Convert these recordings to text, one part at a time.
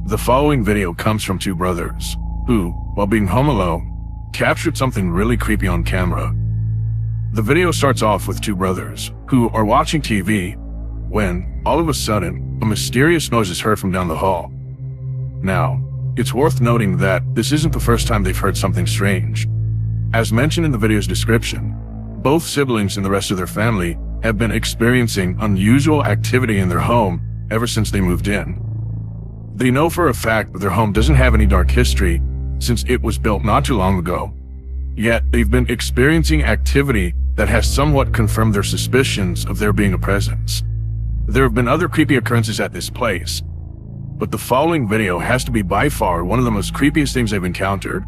The following video comes from two brothers who, while being home alone, captured something really creepy on camera. The video starts off with two brothers who are watching TV when, all of a sudden, a mysterious noise is heard from down the hall. Now, it's worth noting that this isn't the first time they've heard something strange. As mentioned in the video's description, both siblings and the rest of their family have been experiencing unusual activity in their home ever since they moved in. They know for a fact that their home doesn't have any dark history since it was built not too long ago. Yet, they've been experiencing activity that has somewhat confirmed their suspicions of there being a presence. There have been other creepy occurrences at this place, but the following video has to be by far one of the most creepiest things they've encountered.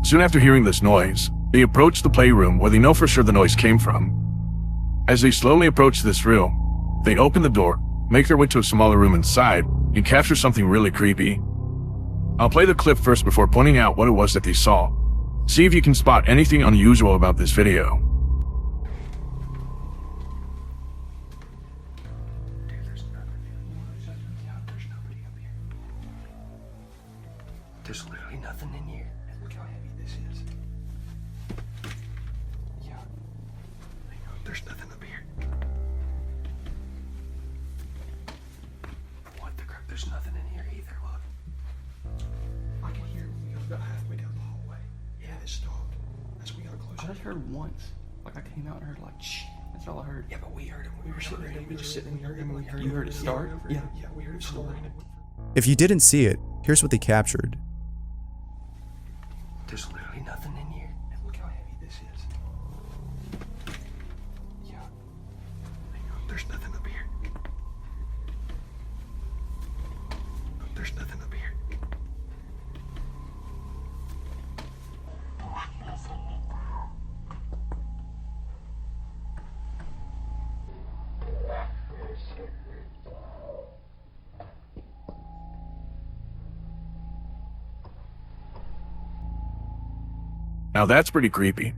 Soon after hearing this noise, they approach the playroom where they know for sure the noise came from. As they slowly approach this room, they open the door, make their way to a smaller room inside, and capture something really creepy. I'll play the clip first before pointing out what it was that they saw. See if you can spot anything unusual about this video. There's literally nothing in here. Look how heavy this is. Yeah. Hang on, there's nothing up here. What the crap? There's nothing in here either, look. I can hear it when we go about halfway down the hallway. Yeah, it stopped. As we got closer. I just heard once. Like I came out and heard like shh. That's all I heard. Yeah, but we heard it when we were sitting there. We were just sitting there and we heard You heard it start? Yeah, we heard it start. If you didn't see it, here's what they captured. There's literally nothing in here. And look how heavy this is. Yeah. Hang on, there's nothing up here. There's nothing up here. Now that's pretty creepy.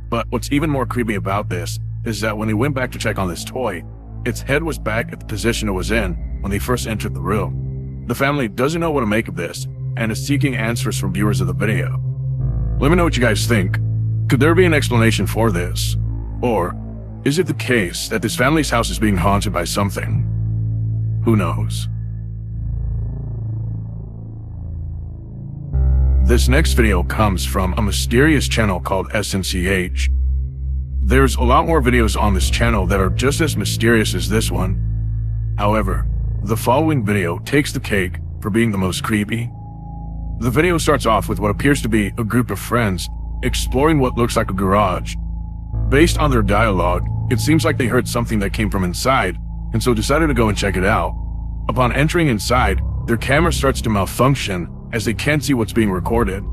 But what's even more creepy about this is that when they went back to check on this toy, its head was back at the position it was in when they first entered the room. The family doesn't know what to make of this and is seeking answers from viewers of the video. Let me know what you guys think. Could there be an explanation for this? Or is it the case that this family's house is being haunted by something? Who knows? This next video comes from a mysterious channel called SNCH. There's a lot more videos on this channel that are just as mysterious as this one. However, the following video takes the cake for being the most creepy. The video starts off with what appears to be a group of friends exploring what looks like a garage. Based on their dialogue, it seems like they heard something that came from inside, and so decided to go and check it out. Upon entering inside, their camera starts to malfunction as they can't see what's being recorded.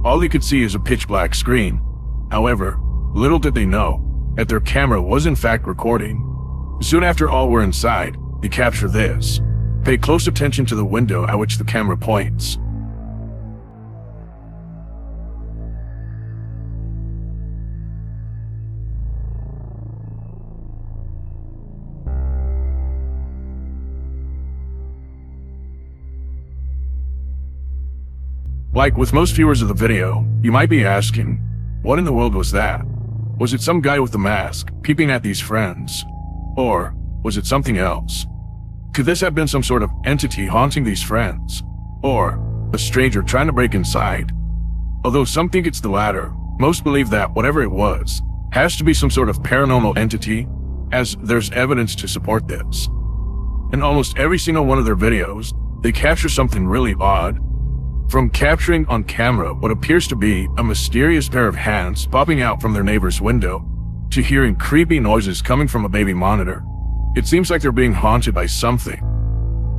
All they could see is a pitch black screen. However, little did they know that their camera was in fact recording. Soon after all were inside, they capture this. Pay close attention to the window at which the camera points. Like with most viewers of the video, you might be asking, what in the world was that? Was it some guy with a mask peeping at these friends? Or was it something else? Could this have been some sort of entity haunting these friends? Or a stranger trying to break inside? Although some think it's the latter, most believe that whatever it was has to be some sort of paranormal entity, as there's evidence to support this. In almost every single one of their videos, they capture something really odd. From capturing on camera what appears to be a mysterious pair of hands popping out from their neighbor's window, to hearing creepy noises coming from a baby monitor, it seems like they're being haunted by something.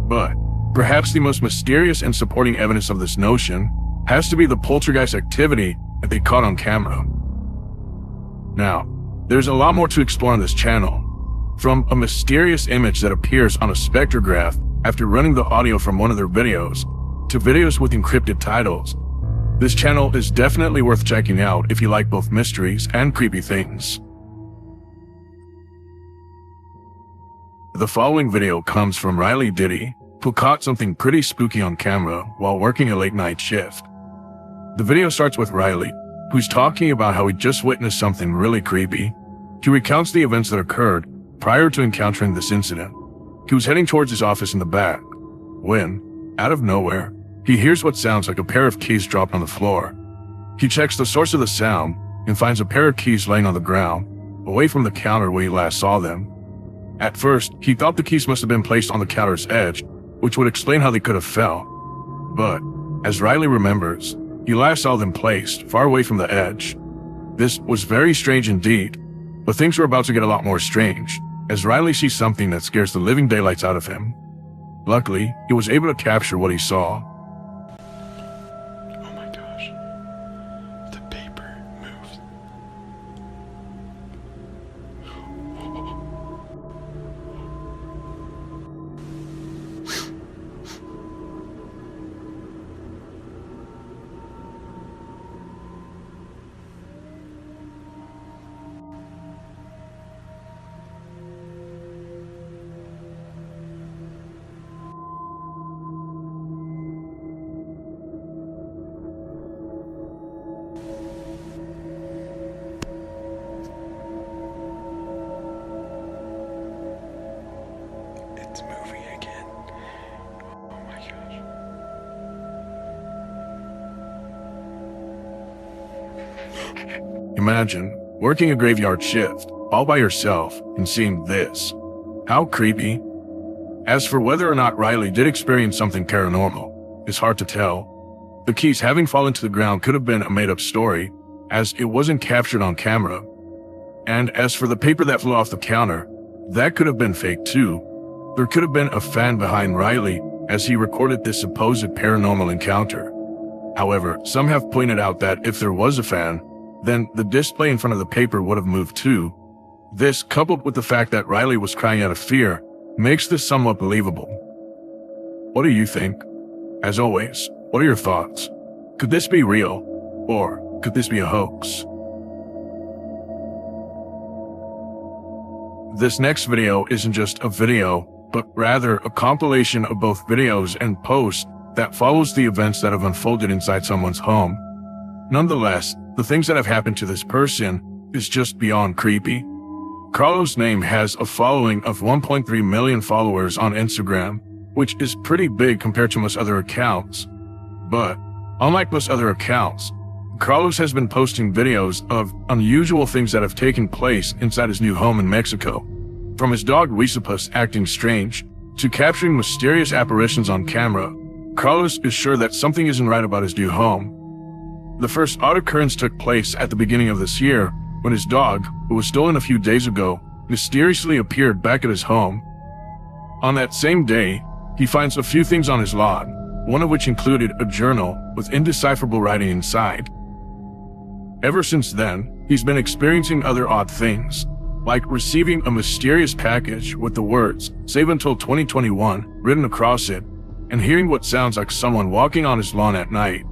But perhaps the most mysterious and supporting evidence of this notion has to be the poltergeist activity that they caught on camera. Now, there's a lot more to explore on this channel. From a mysterious image that appears on a spectrograph after running the audio from one of their videos, to videos with encrypted titles. This channel is definitely worth checking out if you like both mysteries and creepy things. The following video comes from Riley Diddy, who caught something pretty spooky on camera while working a late-night shift. The video starts with Riley, who's talking about how he just witnessed something really creepy. He recounts the events that occurred prior to encountering this incident. He was heading towards his office in the back when, out of nowhere, he hears what sounds like a pair of keys dropped on the floor. He checks the source of the sound and finds a pair of keys laying on the ground, away from the counter where he last saw them. At first, he thought the keys must have been placed on the counter's edge, which would explain how they could have fell. But, as Riley remembers, he last saw them placed far away from the edge. This was very strange indeed, but things were about to get a lot more strange, as Riley sees something that scares the living daylights out of him. Luckily, he was able to capture what he saw. Oh my gosh. The paper moves. It's moving again. Oh my gosh. Imagine working a graveyard shift all by yourself and seeing this. How creepy. As for whether or not Riley did experience something paranormal, it's hard to tell. The keys having fallen to the ground could have been a made-up story, as it wasn't captured on camera. And as for the paper that flew off the counter, that could have been fake too. There could have been a fan behind Riley as he recorded this supposed paranormal encounter. However, some have pointed out that if there was a fan, then the display in front of the paper would have moved too. This, coupled with the fact that Riley was crying out of fear, makes this somewhat believable. What do you think? As always, what are your thoughts? Could this be real? Or could this be a hoax? This next video isn't just a video, but rather a compilation of both videos and posts that follows the events that have unfolded inside someone's home. Nonetheless, the things that have happened to this person is just beyond creepy. Carlos' name has a following of 1.3 million followers on Instagram, which is pretty big compared to most other accounts. But, unlike most other accounts, Carlos has been posting videos of unusual things that have taken place inside his new home in Mexico. From his dog Weesopus acting strange, to capturing mysterious apparitions on camera, Carlos is sure that something isn't right about his new home. The first odd occurrence took place at the beginning of this year, when his dog, who was stolen a few days ago, mysteriously appeared back at his home. On that same day, he finds a few things on his lawn, one of which included a journal with indecipherable writing inside. Ever since then, he's been experiencing other odd things, like receiving a mysterious package with the words, "Save until 2021, written across it, and hearing what sounds like someone walking on his lawn at night.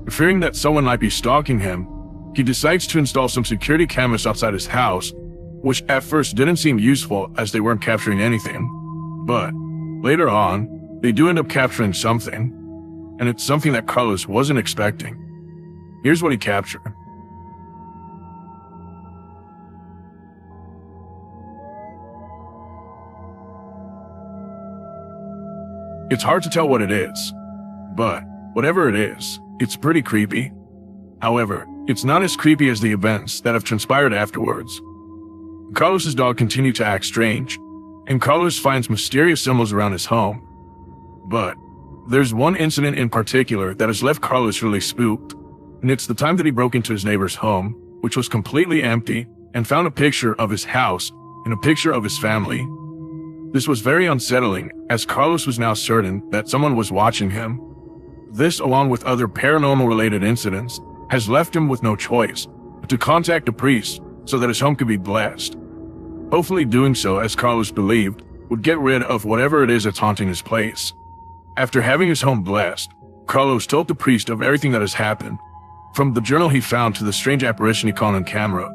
Fearing that someone might be stalking him, he decides to install some security cameras outside his house, which at first didn't seem useful as they weren't capturing anything. But later on, they do end up capturing something, and it's something that Carlos wasn't expecting. Here's what he captured. It's hard to tell what it is, but whatever it is, it's pretty creepy. However, it's not as creepy as the events that have transpired afterwards. Carlos's dog continued to act strange, and Carlos finds mysterious symbols around his home. But there's one incident in particular that has left Carlos really spooked, and it's the time that he broke into his neighbor's home, which was completely empty, and found a picture of his house and a picture of his family. This was very unsettling, as Carlos was now certain that someone was watching him. This, along with other paranormal-related incidents, has left him with no choice but to contact a priest so that his home could be blessed. Hopefully doing so, as Carlos believed, would get rid of whatever it is that's haunting his place. After having his home blessed, Carlos told the priest of everything that has happened, from the journal he found to the strange apparition he caught on camera.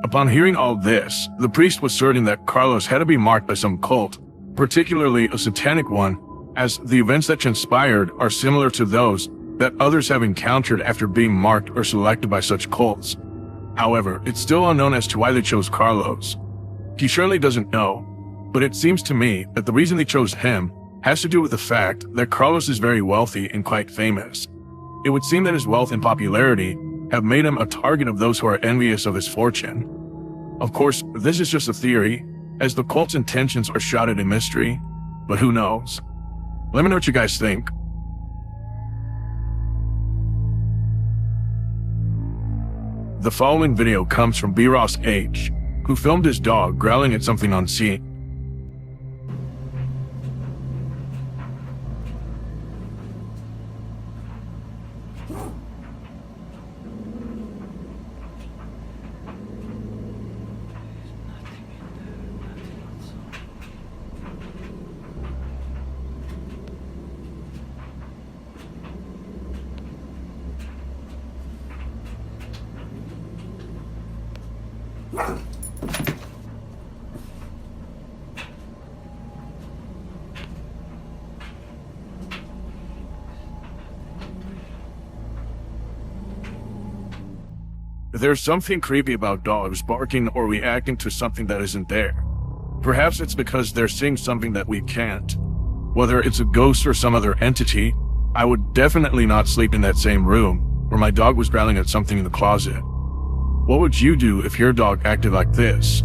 Upon hearing all this, the priest was certain that Carlos had to be marked by some cult, particularly a satanic one, as the events that transpired are similar to those that others have encountered after being marked or selected by such cults. However, it's still unknown as to why they chose Carlos. He surely doesn't know, but it seems to me that the reason they chose him has to do with the fact that Carlos is very wealthy and quite famous. It would seem that his wealth and popularity have made him a target of those who are envious of his fortune. Of course, this is just a theory, as the cult's intentions are shrouded in mystery, but who knows? Let me know what you guys think. The following video comes from B-Ross H, who filmed his dog growling at something on scene. There's something creepy about dogs barking or reacting to something that isn't there. Perhaps it's because they're seeing something that we can't. Whether it's a ghost or some other entity, I would definitely not sleep in that same room where my dog was growling at something in the closet. What would you do if your dog acted like this?